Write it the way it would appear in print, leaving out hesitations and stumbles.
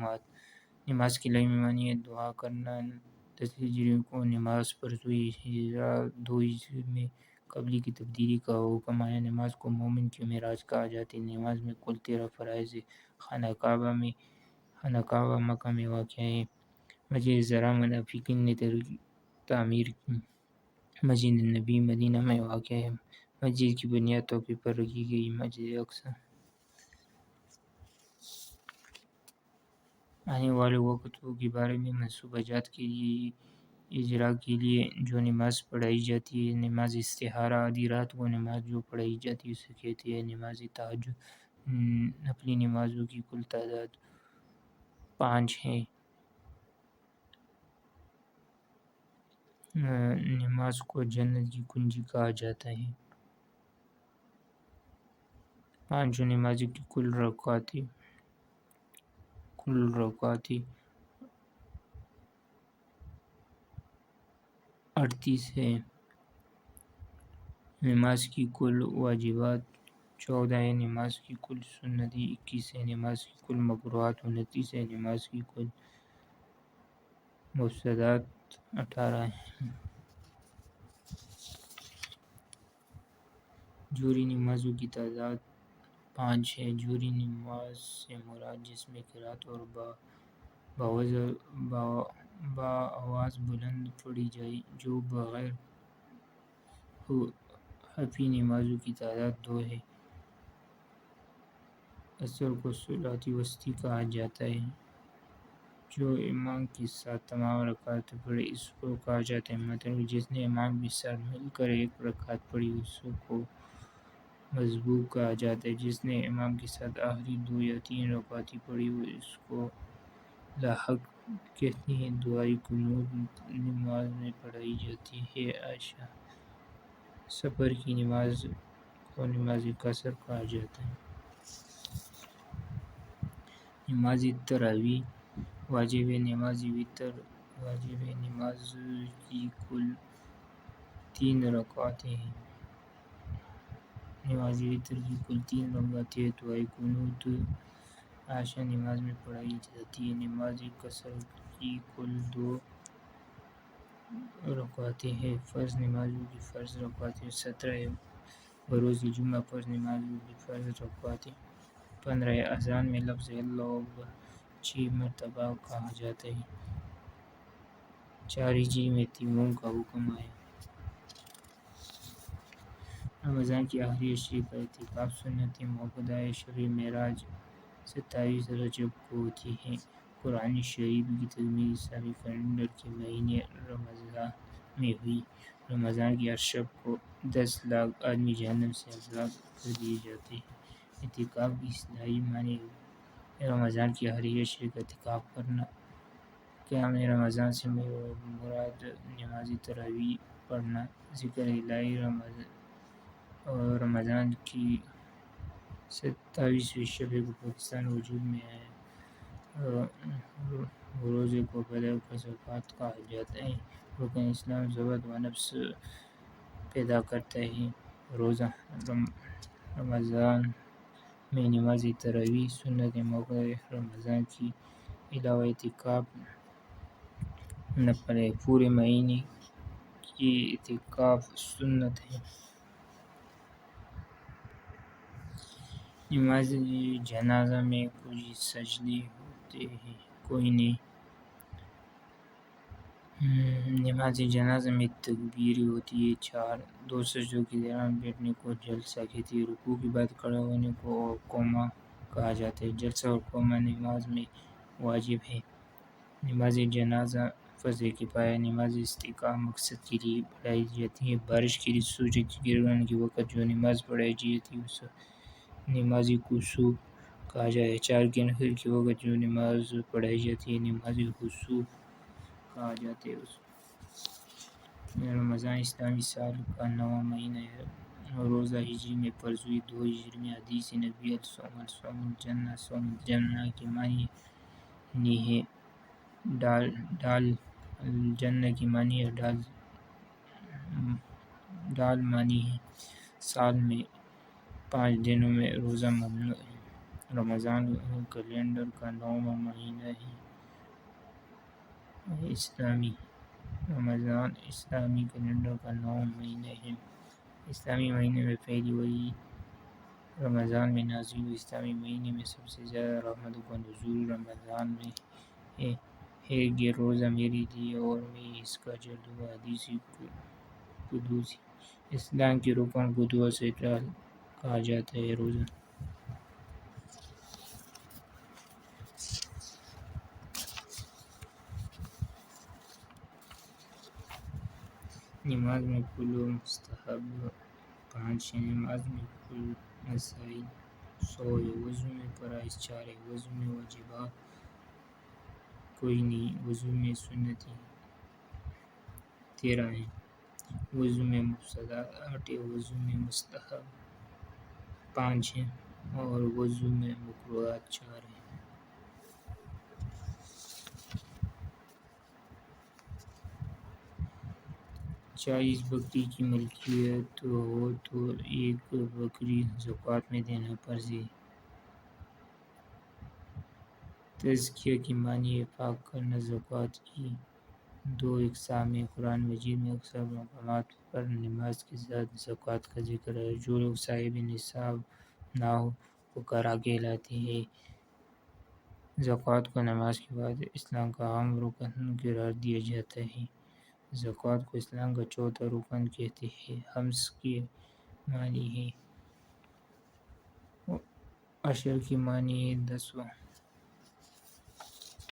معلومات۔ نماز کے لائن میں معنی ہے دعا کرنا۔ 10 ہجری کو نماز فرض ہوئی۔ 2 ہجری میں قبلے کی تبدیلی کا حکم آیا۔ نماز کو مومن کی معراج کہا جاتا ہے۔ نماز میں کل 13 فرائض ہیں۔ خانہ کعبہ مکہ میں واقع ہے۔ مسجد زرع منافقین نے تعمیر کی۔ مسجد نبی مدینہ میں واقع ہے۔ مسجد کی بنیاد توقیف پر رکھی گئی۔ مسجد اقصی آنے والے وقتوں کے بارے میں منصوبہ جات کے اجراء کے لیے جو نماز پڑھائی جاتی ہے۔ نماز استخارہ آدھی رات کو نماز جو پڑھائی جاتی ہے اسے کہتے ہیں نماز تہجد۔ نفلی نمازوں کی کل تعداد 5 ہے۔ نماز کو جنت کی کنجی کہا جاتا ہے۔ 5 نمازوں کی کل رکعتیں 38 ہیں۔ نماز کی کل واجبات 14 ہیں۔ نماز کی کل سنتیں 21 ہیں۔ نماز کی کل مکروہات 29 ہیں۔ نماز کی کل مفسدات 18 ہیں۔ جوہری نمازوں کی تعداد 5 ہے۔ جوہری نماز سے مراد جس میں قرات اور بآواز بلند پڑھی جائے۔ جو بغیر حرفی نمازوں کی تعداد 2 ہے۔ عصر کو صلاۃ وسطی کہا جاتا ہے۔ جو امام کے ساتھ تمام رکعتیں پڑھے اس کو کہا جاتا ہے مطلب جس نے امام کے ساتھ مل کر ایک رکعت پڑھی اس کو مسبوق کہا جاتا ہے۔ جس نے امام کے ساتھ آخری 2 یا 3 رکعتیں پڑھی اس کو لاحق کہتے ہیں۔ دعائے قنوت نماز میں پڑھی جاتی ہے۔ عشاء سفر کی نماز کو نماز قصر کہا جاتا ہے۔ نماز تراویح واجب ہے۔ نماز وتر واجب ہے۔ نماز کی کل 3 رکعتیں ہیں۔ نماز وتر کی کل 3 رکعتیں ہیں۔ دعائے قنوت عشاء نماز میں پڑھی جاتی ہے۔ نماز قصر کی کل 2 رکعتیں ہیں۔ فرض نمازوں کی فرض رکعتیں 17 ہیں۔ بروز جمعہ فرض نمازوں کی فرض رکعتیں 15 ہیں۔ اذان میں لفظ اللہ اکبر 6 مرتبہ کہا جاتا ہے۔ 4 ہجری میں تیمم کا حکم آیا۔ رمضان کی آخری عشرے کا اعتکاف سنت موقوتہ ہے۔ شب معراج 27 رجب کو ہوتی ہے۔ قرآن شریف کی تکمیل اسلامی کیلنڈر کے مہینے رمضان میں ہوئی۔ رمضان کی ہر شب کو 10 لاکھ آدمی جہنم سے آزاد کر دیے جاتے ہیں۔ اعتکاف کی اصطلاحی معنی ہے رمضان کے آخری عشرے کا اعتکاف کرنا۔ قیام رمضان سے مراد نماز تراویح پڑھنا۔ ذکر الہی رمضان کی 27ویں شب کو پاکستان وجود میں آیا۔ روزے کو بدر کا زکوٰۃ کہا جاتا ہے۔ رکن اسلام ضابط و نفس پیدا کرتا ہے۔ روزہ رمضان میں نماز تراویح سنت موقوتہ ہے۔ رمضان کے علاوہ اعتکاف نفل ہے۔ پورے مہینے کے اعتکاف سنت ہے۔ نماز جنازہ میں کچھ سجدے ہوتے ہیں کوئی نہیں۔ نماز جنازہ میں تکبیریں ہوتی ہیں 4۔ 2 سجدوں کے دوران بیٹھنے کو جلسہ کہتے ہیں۔ رکوع کے بعد کھڑے ہونے کو قوما کہا جاتا ہے۔ جلسہ اور قوما نماز میں واجب ہے۔ نماز جنازہ فرض کفایہ ہے۔ نماز استسقاء مقصد کے لیے پڑھائی جاتی ہے۔ بارش کے لیے سورج گرنے کے وقت جو نماز پڑھائی جاتی ہے اسے نماز کسوف کہا جاتا ہے۔ 4 کے نفل کے وقت جو نماز پڑھائی جاتی ہے نماز خسوف کہا جاتا ہے۔ رمضان اسلامی سال کا 9واں مہینہ ہے۔ روزہ ہجری میں فرض ہوئی۔ 2 ہجری میں حدیث نبی الصوم الجنہ صوم الجنہ کے معنی ہے ڈال الجنہ کے معنی ہے ڈال معنی ہے۔ سال میں 5 دنوں میں روزہ ممنوع ہے۔ رمضان کیلنڈر کا 9واں مہینہ ہے اسلامی رمضان اسلامی کیلنڈر کا 9واں مہینہ ہے۔ اسلامی مہینے میں پہلی وحی رمضان میں نازل ہوئی۔ اسلامی مہینے میں سب سے زیادہ رحمتوں کا نزول رمضان میں ہے۔ یہ روزہ میرے لیے اور میں اس کا جلد ہوا۔ حدیث قدسی۔ اسلام کے رکن کو دعا سے کہا جاتا ہے۔ روزہ نماز میں کل و مستحب 5 ہے۔ نماز میں کل مسائل 100 ہے۔ وضو میں فرائض 4 ہے۔ وضو میں واجبات کوئی نہیں۔ وضو میں سنتیں 13 ہیں۔ وضو میں مفسدات 8 ہے۔ وضو میں مستحب 5 ہیں اور وضو میں مکروہات 4 ہیں۔ چالیس بکری کی ملکیت ہو تو ایک بکری زکوٰۃ میں دینا فرض ہے۔ تزکیہ کی معنی ہے پاک کرنا۔ زکوٰۃ کی 2 اقسام ہیں۔ قرآن مجید میں اکثر مقامات پر نماز کے ساتھ زکوٰۃ کا ذکر ہے۔ جو لوگ صاحب نصاب نہ ہوں وہ فقراء کہلاتے ہیں۔ زکوٰۃ کو نماز کے بعد اسلام کا اہم رکن قرار دیا جاتا ہے۔ زکوٰۃ کو اسلام کا چوتھا رکن کہتے ہیں۔ خمس کے معنی ہے۔ عشر کے معنی ہے 10واں۔